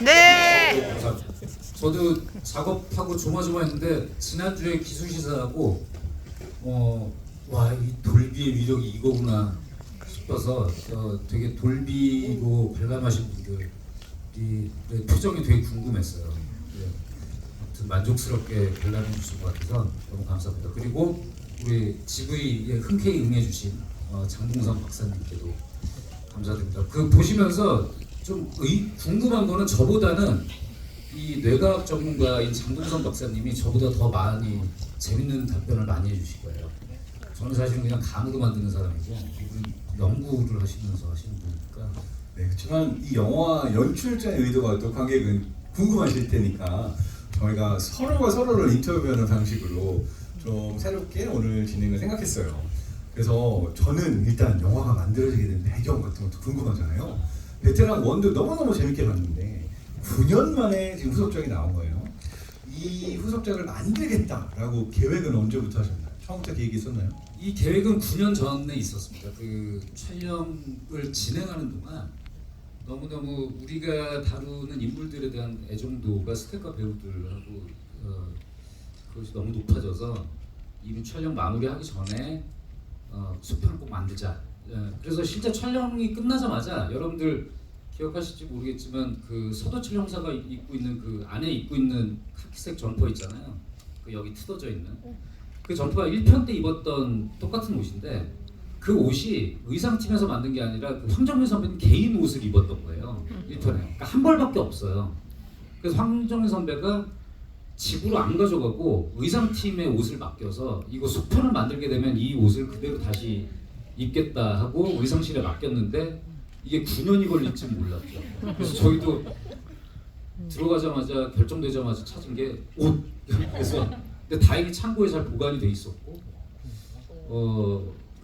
네. 저도 작업하고 조마조마했는데 지난주에 기술시사하고 와, 이 돌비의 위력이 이거구나 싶어서 되게 돌비로 발감하신 분들이 표정이 되게 궁금했어요. 네. 아무튼 만족스럽게 관람해 주신 것 같아서 너무 감사합니다. 그리고 우리 GV에 흔쾌히 응해주신 장동선 박사님께도 감사드립니다. 그 보시면서 좀 궁금한 거는 저보다는 이 뇌과학 전문가인 장동선 박사님이 저보다 더 많이 재밌는 답변을 많이 해주실 거예요. 저는 사실 그냥 감으로 만드는 사람이고 이분 연구를 하시면서 하시는 분이니까. 네, 그렇지만 이 영화 연출자의 의도가 어떤 관객은 궁금하실 테니까 저희가 서로가 서로를 인터뷰하는 방식으로 좀 새롭게 오늘 진행을 생각했어요. 그래서 저는 일단 영화가 만들어지게 된 배경 같은 것도 궁금하잖아요. 베테랑 1도 너무너무 재밌게 봤는데 9년 만에 지금 후속작이 나온 거예요. 이 후속작을 만들겠다라고 계획은 언제부터 하셨나요? 처음부터 계획이 있었나요? 이 계획은 9년 전에 있었습니다. 그 촬영을 진행하는 동안 너무너무 우리가 다루는 인물들에 대한 애정도가 스태프와 배우들하고 그것이 너무 높아져서 이미 촬영 마무리하기 전에 수편을 꼭 만들자. 그래서 실제 촬영이 끝나자마자 여러분들 기억하실지 모르겠지만 그 서도철 형사가 입고 있는 그 안에 입고 있는 카키색 점퍼 있잖아요. 그 여기 뜯어져 있는 그 점퍼가 1편 때 입었던 똑같은 옷인데 그 옷이 의상팀에서 만든 게 아니라 그 황정민 선배님 개인 옷을 입었던 거예요. 1편에. 그러니까 한 벌밖에 없어요. 그래서 황정민 선배가 집으로 안 가져가고 의상팀의 옷을 맡겨서 이거 속편을 만들게 되면 이 옷을 그대로 다시 입겠다 하고 의상실에 맡겼는데 이게 9년이 걸릴 줄 몰랐죠. 그래서 저희도 들어가자마자 결정되자마자 찾은 게 옷. 그래서 근데 다행히 창고에 잘 보관이 돼 있었고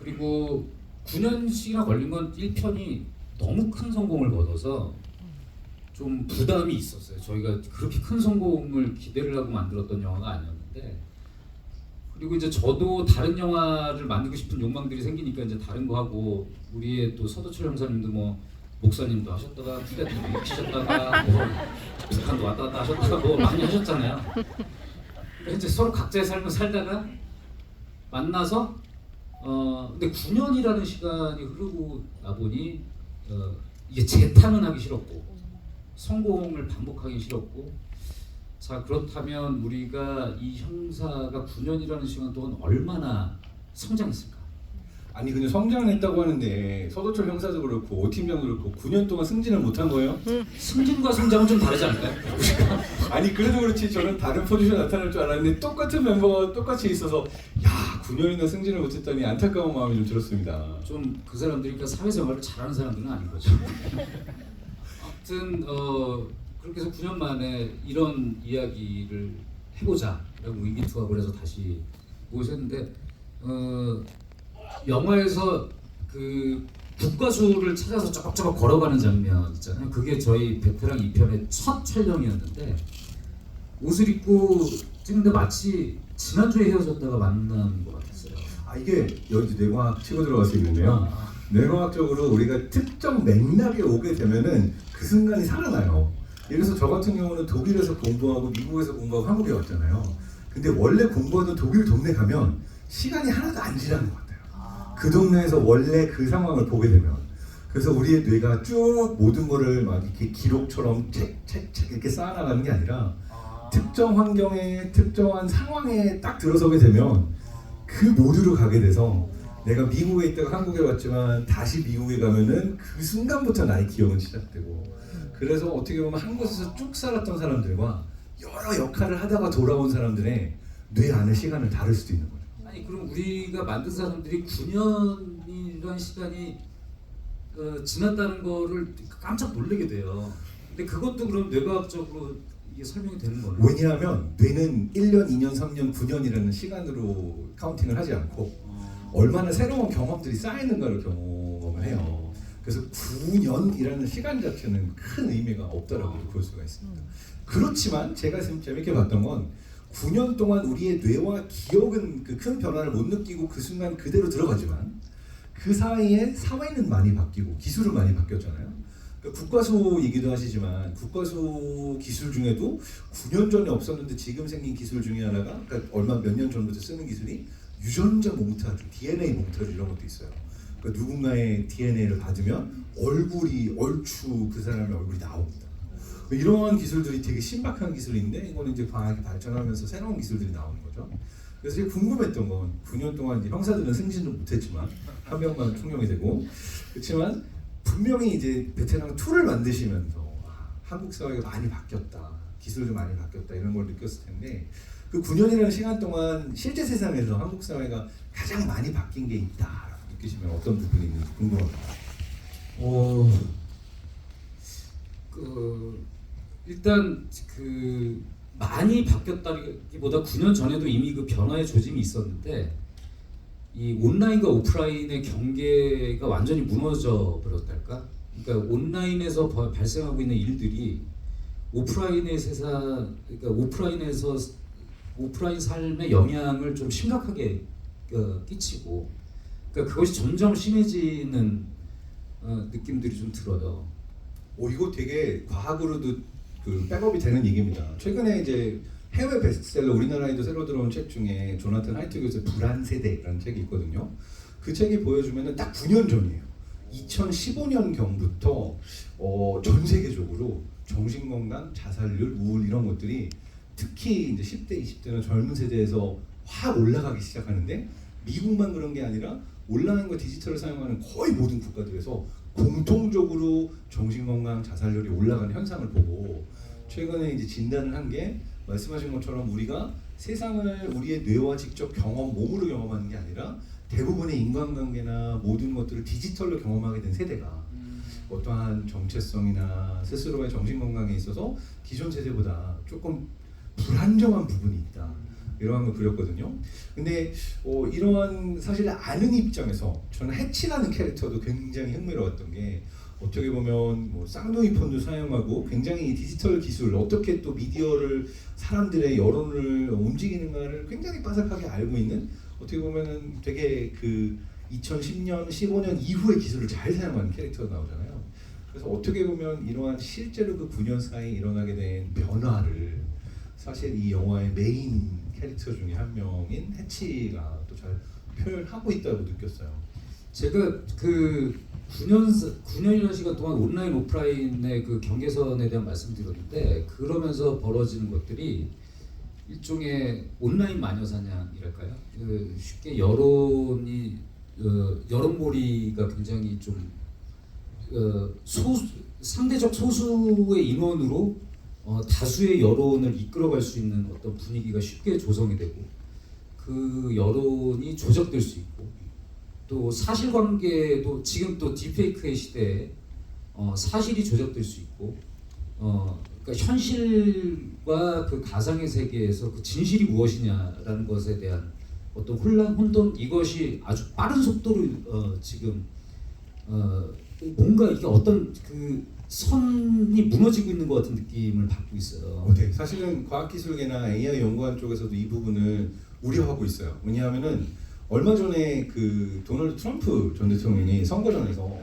그리고 9년씩이나 걸린 건 1편이 너무 큰 성공을 거둬서 좀 부담이 있었어요. 저희가 그렇게 큰 성공을 기대를 하고 만들었던 영화가 아니었는데 그리고 이제 저도 다른 영화를 만들고 싶은 욕망들이 생기니까 이제 다른 거 하고 우리의 또 서도철 형사님도 뭐 목사님도 하셨다가 후대도 익히셨다가 뭐 북한도 왔다 갔다 하셨다가 뭐 많이 하셨잖아요. 이제 서로 각자의 삶을 살다가 만나서 근데 9년이라는 시간이 흐르고 나보니 이게 재탕은 하기 싫었고 성공을 반복하기 싫었고 자 그렇다면 우리가 이 형사가 9년이라는 시간 동안 얼마나 성장했을까? 아니 근데 성장했다고 하는데 서도철 형사도 그렇고 오 팀장도 그렇고 9년 동안 승진을 못한 거예요? 승진과 성장은 좀 다르지 않을까요? 아니 그래도 그렇지 저는 다른 포지션 나타날 줄 알았는데 똑같은 멤버가 똑같이 있어서 야 9년이나 승진을 못했다니 안타까운 마음이 좀 들었습니다. 좀 그 사람들이 그러니까 사회생활을 잘하는 사람들은 아닌 거죠. 아무튼 그렇게 해서 9년 만에 이런 이야기를 해보자라고 의기투합을 해서 다시 모셨는데 영화에서 그 국과수를 찾아서 쪼박쪼박 걸어가는 장면 있잖아요. 그게 저희 베테랑 2편의 첫 촬영이었는데 옷을 입고 찍는데 마치 지난주에 헤어졌다가 만난 것 같았어요. 아 이게 여기 뇌과학 치고 들어갈 수 있는데요. 뇌과학적으로 우리가 특정 맥락에 오게 되면은 그 순간이 살아나요. 예를 들어서 저 같은 경우는 독일에서 공부하고 미국에서 공부하고 한국에 왔잖아요. 근데 원래 공부하던 독일 동네 가면 시간이 하나도 안 지나는 것 같아요. 그 동네에서 원래 그 상황을 보게 되면 그래서 우리의 뇌가 쭉 모든 거를 막 이렇게 기록처럼 책 이렇게 쌓아나가는 게 아니라 특정 환경에 특정한 상황에 딱 들어서게 되면 그 모드로 가게 돼서 내가 미국에 있다가 한국에 왔지만 다시 미국에 가면은 그 순간부터 나의 기억은 시작되고 그래서 어떻게 보면 한 곳에서 쭉 살았던 사람들과 여러 역할을 하다가 돌아온 사람들의 뇌 안의 시간을 다룰 수도 있는 거죠. 아니 그럼 우리가 만든 사람들이 9년이라는 시간이 지났다는 거를 깜짝 놀라게 돼요. 근데 그것도 그럼 뇌과학적으로 이게 설명이 되는 거예요? 왜냐하면 뇌는 1년, 2년, 3년, 9년이라는 시간으로 카운팅을 하지 않고 얼마나 새로운 경험들이 쌓이는가를 경험을 해요. 그래서 9년이라는 시간 자체는 큰 의미가 없다라고 볼 수가 있습니다. 그렇지만 제가 재밌게 봤던 건 9년 동안 우리의 뇌와 기억은 그 큰 변화를 못 느끼고 그 순간 그대로 들어가지만 그 사이에 사회는 많이 바뀌고 기술은 많이 바뀌었잖아요. 그러니까 국과수이기도 하시지만 국과수 기술 중에도 9년 전에 없었는데 지금 생긴 기술 중에 하나가 그러니까 얼마 몇 년 전부터 쓰는 기술이 유전자 몽타주, DNA 몽타주 이런 것도 있어요. 그러니까 누군가의 DNA를 받으면 얼굴이 얼추 그 사람의 얼굴이 나옵니다. 이러한 기술들이 되게 신박한 기술인데 이거는 이제 과학이 발전하면서 새로운 기술들이 나오는 거죠. 그래서 제가 궁금했던 건 9년 동안 이제 형사들은 승진도 못했지만 한 명만 총영이 되고 그렇지만 분명히 이제 베테랑 2를 만드시면서 한국 사회가 많이 바뀌었다, 기술도 많이 바뀌었다 이런 걸 느꼈을 텐데 그 9년이라는 시간 동안 실제 세상에서 한국 사회가 가장 많이 바뀐 게 있다 느끼시면 어떤 부분이 있는지 궁금합니다. 일단 그 많이 바뀌었다기보다 9년 전에도 이미 그 변화의 조짐이 있었는데 이 온라인과 오프라인의 경계가 완전히 무너져 버렸달까? 그러니까 온라인에서 발생하고 있는 일들이 오프라인의 세상, 그러니까 오프라인 삶에 영향을 좀 심각하게 끼치고, 그러니까 그것이 점점 심해지는 느낌들이 좀 들어요. 이거 되게 과학으로도 그 백업이 되는 얘기입니다. 최근에 이제 해외 베스트셀러 우리나라에도 새로 들어온 책 중에 조나탄 하이트 교수의 불안 세대라는 책이 있거든요. 그 책이 보여주면은 딱 9년 전이에요. 2015년 경부터 전 세계적으로 정신건강, 자살률, 우울 이런 것들이 특히 이제 10대, 20대는 젊은 세대에서 확 올라가기 시작하는데 미국만 그런 게 아니라 온라인과 디지털을 사용하는 거의 모든 국가들에서 공통적으로 정신건강, 자살률이 올라가는 현상을 보고 최근에 이제 진단을 한 게 말씀하신 것처럼 우리가 세상을 우리의 뇌와 직접 몸으로 경험하는 게 아니라 대부분의 인간관계나 모든 것들을 디지털로 경험하게 된 세대가 어떠한 정체성이나 스스로의 정신건강에 있어서 기존 세대보다 조금 불안정한 부분이 있다. 이러한 걸 그렸거든요. 근데 이러한 사실 아는 입장에서 저는 해치라는 캐릭터도 굉장히 흥미로웠던 게 어떻게 보면 뭐 쌍둥이 폰도 사용하고 굉장히 이 디지털 기술 어떻게 또 미디어를 사람들의 여론을 움직이는가를 굉장히 빠삭하게 알고 있는 어떻게 보면은 되게 그 2010년, 15년 이후의 기술을 잘 사용하는 캐릭터가 나오잖아요. 그래서 어떻게 보면 이러한 실제로 그 9년 사이에 일어나게 된 변화를 사실 이 영화의 메인 캐릭터 중에 한 명인 해치가 또 잘 표현하고 있다고 느꼈어요. 제가 그 9년이라는 시간 동안 온라인 오프라인의 그 경계선에 대한 말씀드렸는데 그러면서 벌어지는 것들이 일종의 온라인 마녀사냥이랄까요? 그 쉽게 여론몰이가 굉장히 좀 상대적 소수의 인원으로 다수의 여론을 이끌어갈 수 있는 어떤 분위기가 쉽게 조성이 되고 그 여론이 조작될 수 있고 또 사실관계도 지금 또 딥페이크의 시대에 사실이 조작될 수 있고 그러니까 현실과 그 가상의 세계에서 그 진실이 무엇이냐라는 것에 대한 어떤 혼돈 이것이 아주 빠른 속도로 지금 뭔가 이게 어떤 그 선이 무너지고 있는 것 같은 느낌을 받고 있어요. 네, 사실은 과학기술계나 AI 연구원 쪽에서도 이 부분을 우려하고 있어요. 왜냐하면은 얼마 전에 그 도널드 트럼프 전 대통령이 선거전에서